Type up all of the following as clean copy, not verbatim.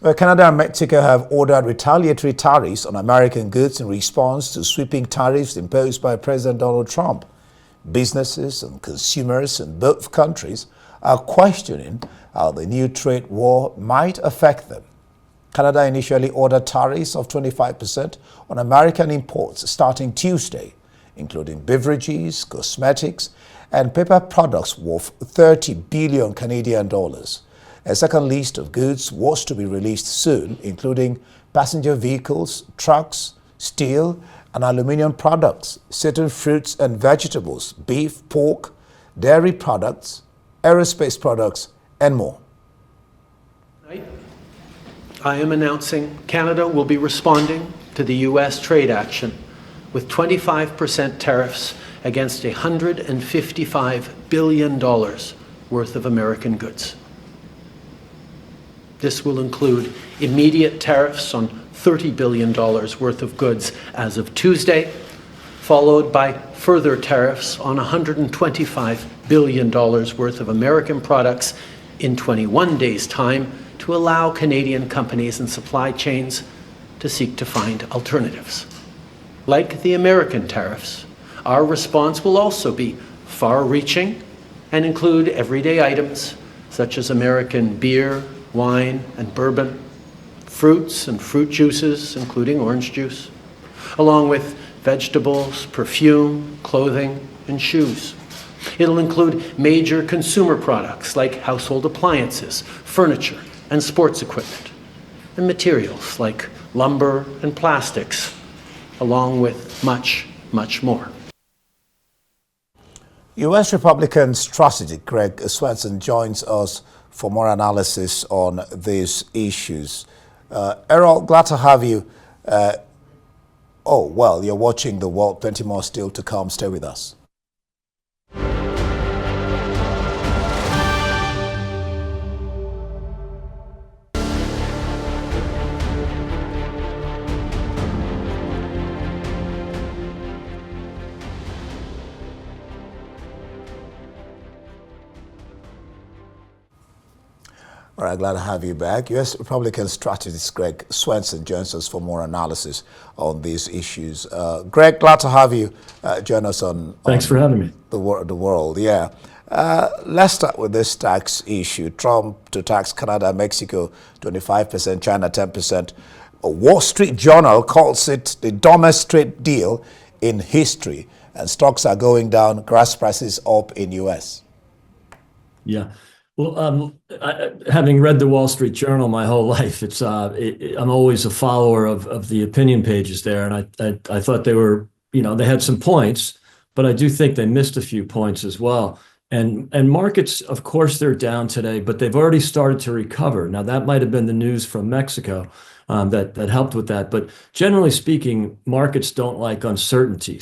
Well, Canada and Mexico have ordered retaliatory tariffs on American goods in response to sweeping tariffs imposed by President Donald Trump. Businesses and consumers in both countries are questioning how the new trade war might affect them. Canada initially ordered tariffs of 25% on American imports starting Tuesday, including beverages, cosmetics, and paper products worth 30 billion Canadian dollars. A second list of goods was to be released soon, including passenger vehicles, trucks, steel and aluminium products, certain fruits and vegetables, beef, pork, dairy products, aerospace products, and more. I am announcing Canada will be responding to the U.S. trade action with 25% tariffs against $155 billion worth of American goods. This will include immediate tariffs on $30 billion worth of goods as of Tuesday, followed by further tariffs on $125 billion worth of American products in 21 days' time to allow Canadian companies and supply chains to seek to find alternatives. Like the American tariffs, our response will also be far-reaching and include everyday items such as American beer, wine and bourbon, fruits and fruit juices, including orange juice, along with vegetables, perfume, clothing, and shoes. It'll include major consumer products like household appliances, furniture, and sports equipment, and materials like lumber and plastics, along with much, much more. U.S. Republican strategist Greg Swenson joins us for more analysis on these issues. Errol, glad to have you. You're watching The World. Plenty more still to come. Stay with us. All right, glad to have you back. U.S. Republican strategist Greg Swenson joins us for more analysis on these issues. Greg, glad to have you join us on. Thanks for having me. The world, yeah. Let's start with this tax issue. Trump to tax Canada, Mexico 25%, China 10%. A Wall Street Journal calls it the dumbest trade deal in history, and stocks are going down, gas prices up in U.S. Yeah. Well, having read the Wall Street Journal my whole life, I'm always a follower of the opinion pages there, and I thought they were, they had some points, but I do think they missed a few points as well. And markets, of course, they're down today, but they've already started to recover. Now, that might have been the news from Mexico that helped with that. But generally speaking, markets don't like uncertainty.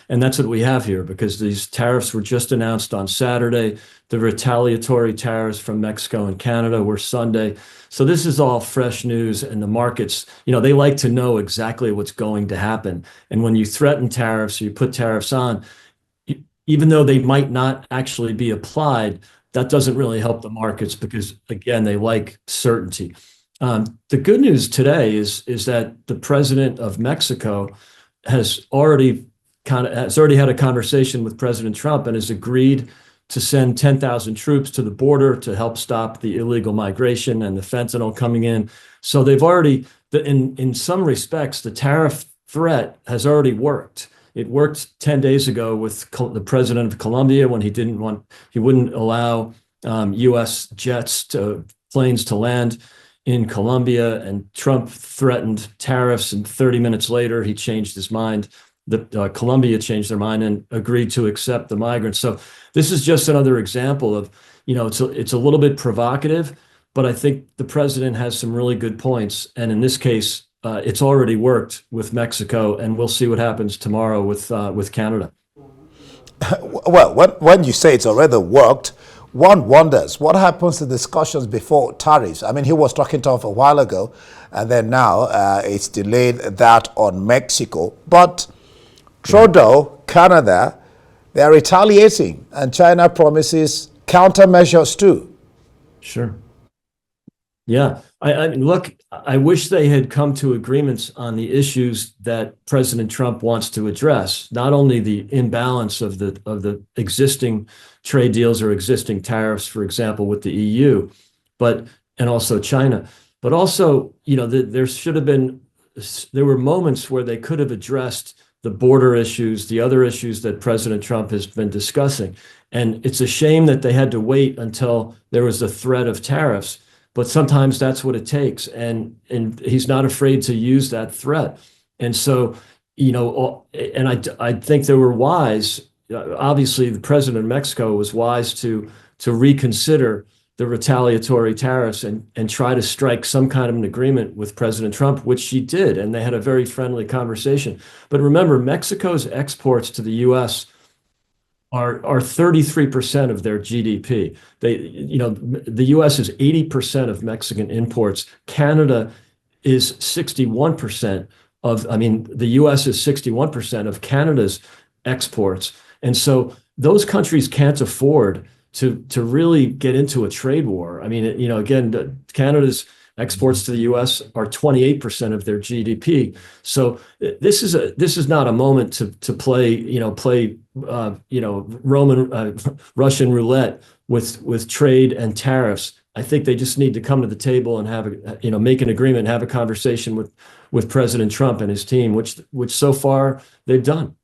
And that's what we have here, because these tariffs were just announced on Saturday. The retaliatory tariffs from Mexico and Canada were Sunday. So this is all fresh news, and the markets, they like to know exactly what's going to happen. And when you threaten tariffs or you put tariffs on, even though they might not actually be applied, that doesn't really help the markets because, again, they like certainty. The good news today is that the president of Mexico has already had a conversation with President Trump and has agreed to send 10,000 troops to the border to help stop the illegal migration and the fentanyl coming in. So they've already, in some respects, the tariff threat has already worked. It worked 10 days ago with the president of Colombia when he wouldn't allow U.S. planes to land in Colombia, and Trump threatened tariffs, and 30 minutes later he changed his mind. Colombia changed their mind and agreed to accept the migrants. So this is just another example of, it's a little bit provocative, but I think the president has some really good points. And in this case, it's already worked with Mexico, and we'll see what happens tomorrow with Canada. Well, when you say it's already worked, one wonders what happens to discussions before tariffs. I mean, he was talking to us a while ago, and then now it's delayed that on Mexico. But Trudeau, Canada, they are retaliating, and China promises countermeasures too. Sure. Yeah. I mean, look, I wish they had come to agreements on the issues that President Trump wants to address, not only the imbalance of the existing trade deals or existing tariffs, for example, with the EU, but and also China, but also, there should have been there were moments where they could have addressed the border issues, the other issues that President Trump has been discussing. And it's a shame that they had to wait until there was a threat of tariffs, but sometimes that's what it takes. And he's not afraid to use that threat. And so, and I think they were wise. Obviously, the president of Mexico was wise to reconsider the retaliatory tariffs and try to strike some kind of an agreement with President Trump, which she did. And they had a very friendly conversation. But remember, Mexico's exports to the U.S. are 33% of their GDP. The U.S. is 80% of Mexican imports. Canada is 61% the U.S. is 61% of Canada's exports. And so those countries can't afford to really get into a trade war. I mean, again, Canada's exports to the U.S. are 28% of their GDP. So this is not a moment to play Russian roulette with trade and tariffs. I think they just need to come to the table and make an agreement, and have a conversation with President Trump and his team, which so far they've done.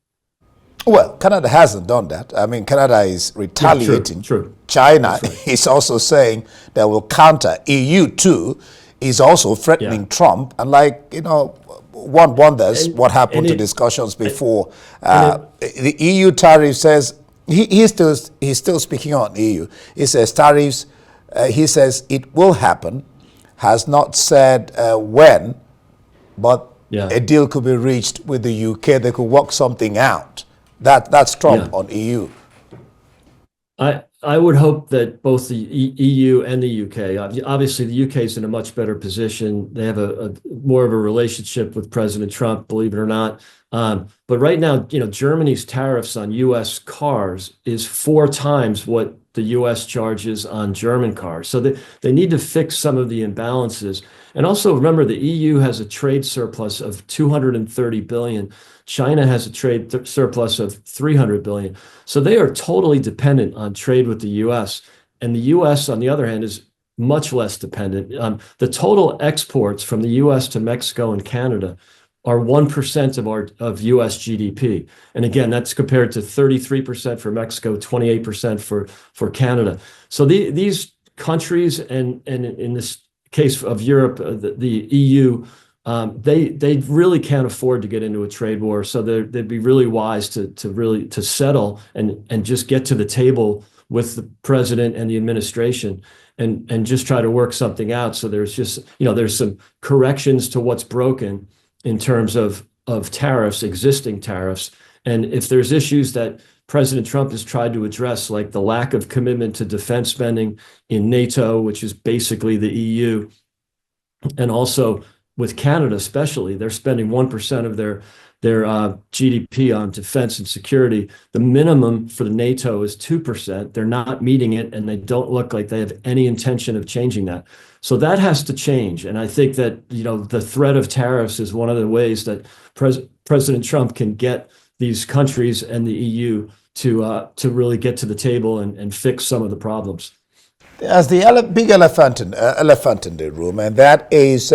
Well, Canada hasn't done that. I mean, Canada is retaliating. Yeah, true. China is also saying that will counter. EU too is also threatening Trump. And one wonders what happened to discussions before. The EU tariff says, he's still speaking on EU. He says tariffs, he says it will happen, has not said when, but a deal could be reached with the UK. They could work something out. That's Trump on EU. I would hope that both the EU and the UK, obviously the UK is in a much better position. They have a more of a relationship with President Trump, believe it or not. But right now, Germany's tariffs on US cars is 4 times what the US charges on German cars. So they need to fix some of the imbalances. And also remember, the EU has a trade surplus of 230 billion. China has a trade surplus of 300 billion. So they are totally dependent on trade with the US. And the US, on the other hand, is much less dependent. The total exports from the US to Mexico and Canada are 1% of US GDP. And again, that's compared to 33% for Mexico, 28% for Canada. So these countries, and in this case of Europe, the EU, they really can't afford to get into a trade war. So they'd be really wise to settle and just get to the table with the president and the administration and just try to work something out. So there's just, there's some corrections to what's broken in terms of tariffs, existing tariffs. And if there's issues that President Trump has tried to address, like the lack of commitment to defense spending in NATO, which is basically the EU, and also with Canada especially, they're spending 1% of their GDP on defense and security. The minimum for the NATO is 2%. They're not meeting it, and they don't look like they have any intention of changing that. So that has to change. And I think that, the threat of tariffs is one of the ways that President Trump can get these countries and the EU to really get to the table and fix some of the problems. There's the big elephant in the room, and that is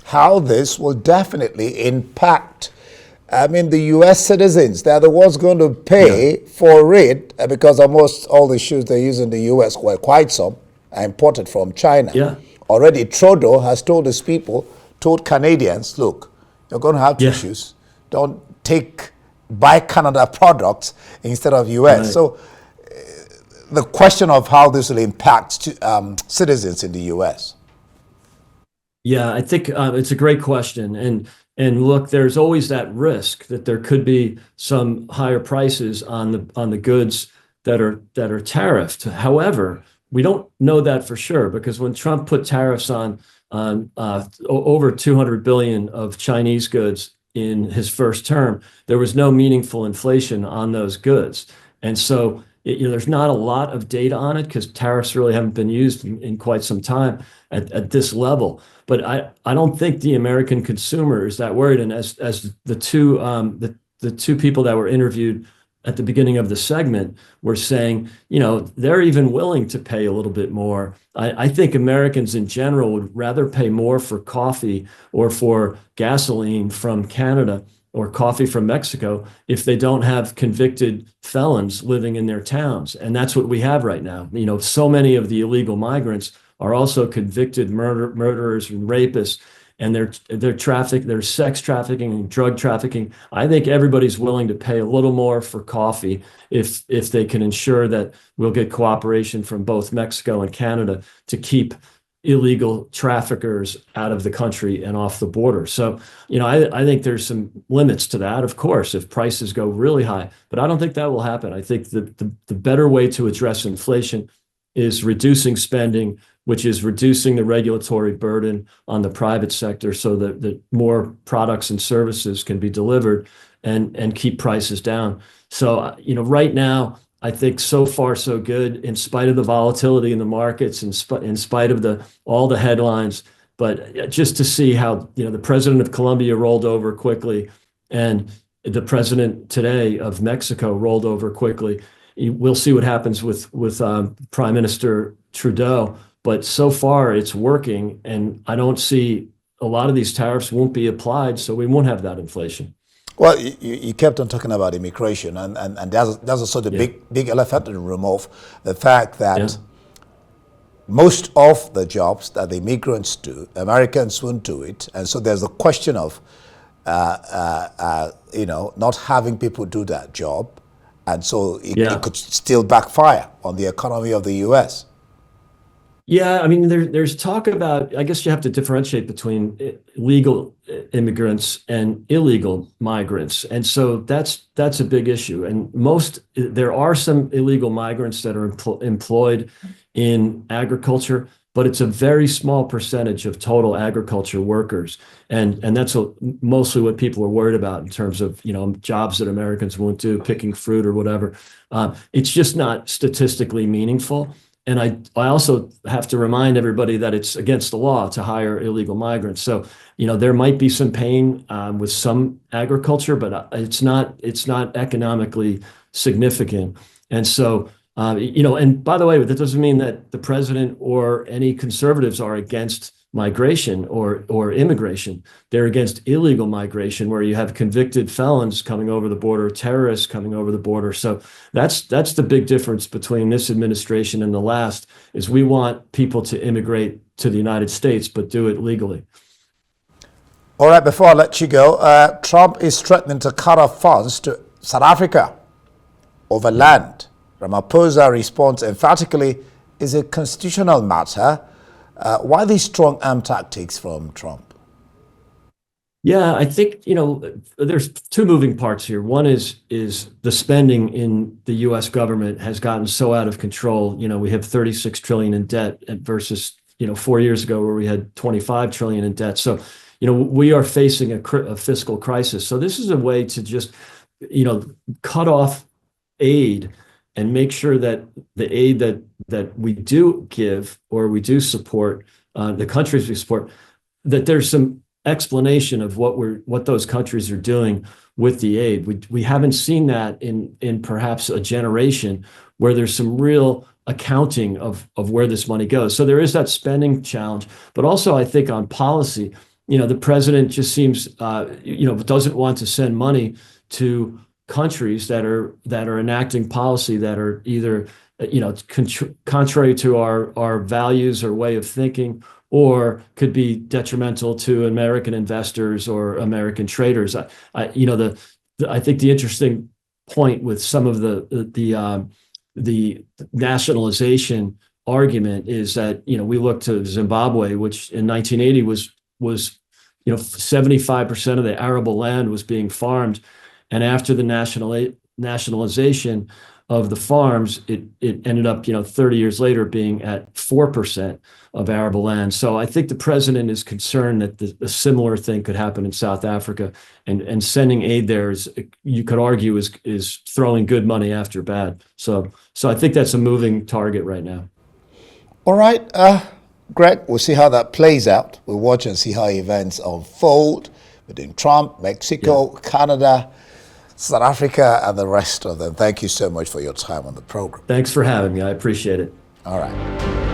how this will definitely impact. I mean, the U.S. citizens, they're the ones going to pay for it, because almost all the shoes they use in the U.S., well, quite some, are imported from China. Yeah. Already, Trudeau has told his people, told Canadians, look, you're going to have issues. Don't buy Canada products instead of U.S. Right. So the question of how this will impact citizens in the U.S. Yeah, I think it's a great question. And look, there's always that risk that there could be some higher prices on the goods that are tariffed. However, we don't know that for sure, because when Trump put tariffs on over 200 billion of Chinese goods in his first term, there was no meaningful inflation on those goods. And so there's not a lot of data on it because tariffs really haven't been used in quite some time at this level. But I don't think the American consumer is that worried. And as the two people that were interviewed at the beginning of the segment were saying, they're even willing to pay a little bit more. I think Americans in general would rather pay more for coffee or for gasoline from Canada or coffee from Mexico if they don't have convicted felons living in their towns. And that's what we have right now. So many of the illegal migrants are also convicted murderers and rapists, and they're sex trafficking and drug trafficking. I think everybody's willing to pay a little more for coffee if they can ensure that we'll get cooperation from both Mexico and Canada to keep illegal traffickers out of the country and off the border. So, I think there's some limits to that, of course, if prices go really high, but I don't think that will happen. I think the better way to address inflation is reducing spending, which is reducing the regulatory burden on the private sector so that more products and services can be delivered and keep prices down. So, right now, I think so far so good in spite of the volatility in the markets, in spite of all the headlines. But just to see how, the president of Colombia rolled over quickly and the president today of Mexico rolled over quickly. We'll see what happens with Prime Minister Trudeau. But so far it's working, and I don't see a lot of these tariffs won't be applied, so we won't have that inflation. Well, you kept on talking about immigration, and that's also the big elephant in the room of the fact that most of the jobs that the immigrants do, Americans won't do it, and so there's a question of not having people do that job, and so it could still backfire on the economy of the U.S. Yeah, I mean, there's talk about, I guess you have to differentiate between legal immigrants and illegal migrants. And so that's a big issue. And there are some illegal migrants that are employed in agriculture, but it's a very small percentage of total agriculture workers. And that's mostly what people are worried about in terms of, jobs that Americans won't do, picking fruit or whatever. It's just not statistically meaningful. And I also have to remind everybody that it's against the law to hire illegal migrants. So, there might be some pain with some agriculture, but it's not economically significant. And so, and by the way, that doesn't mean that the president or any conservatives are against migration or immigration. They're against illegal migration, where you have convicted felons coming over the border, terrorists coming over the border. So that's the big difference between this administration and the last, is we want people to immigrate to the United States, but do it legally. All right, before I let you go, Trump is threatening to cut off funds to South Africa over land. Ramaphosa responds emphatically, is a constitutional matter. Why these strong arm tactics from Trump? Yeah, I think, there's two moving parts here. One is the spending in the U.S. government has gotten so out of control. We have 36 trillion in debt versus, 4 years ago where we had 25 trillion in debt. So, we are facing a fiscal crisis. So this is a way to just, cut off aid and make sure that the aid that we do give or we do support, the countries we support, that there's some explanation of what those countries are doing with the aid. We haven't seen that in perhaps a generation, where there's some real accounting of where this money goes. So there is that spending challenge, but also I think on policy, the president just seems doesn't want to send money to countries that are enacting policy that are either contrary to our values or way of thinking, or could be detrimental to American investors or American traders. I think the interesting point with some of the nationalization argument is that we look to Zimbabwe, which in 1980 was 75% of the arable land was being farmed. And after the nationalization, of the farms, it ended up, 30 years later being at 4% of arable land. So I think the president is concerned that a similar thing could happen in South Africa, and sending aid there is, you could argue, is throwing good money after bad. So I think that's a moving target right now. All right, Greg, we'll see how that plays out. We'll watch and see how events unfold between Trump, Mexico, Canada, South Africa, and the rest of them. Thank you so much for your time on the program. Thanks for having me. I appreciate it. All right.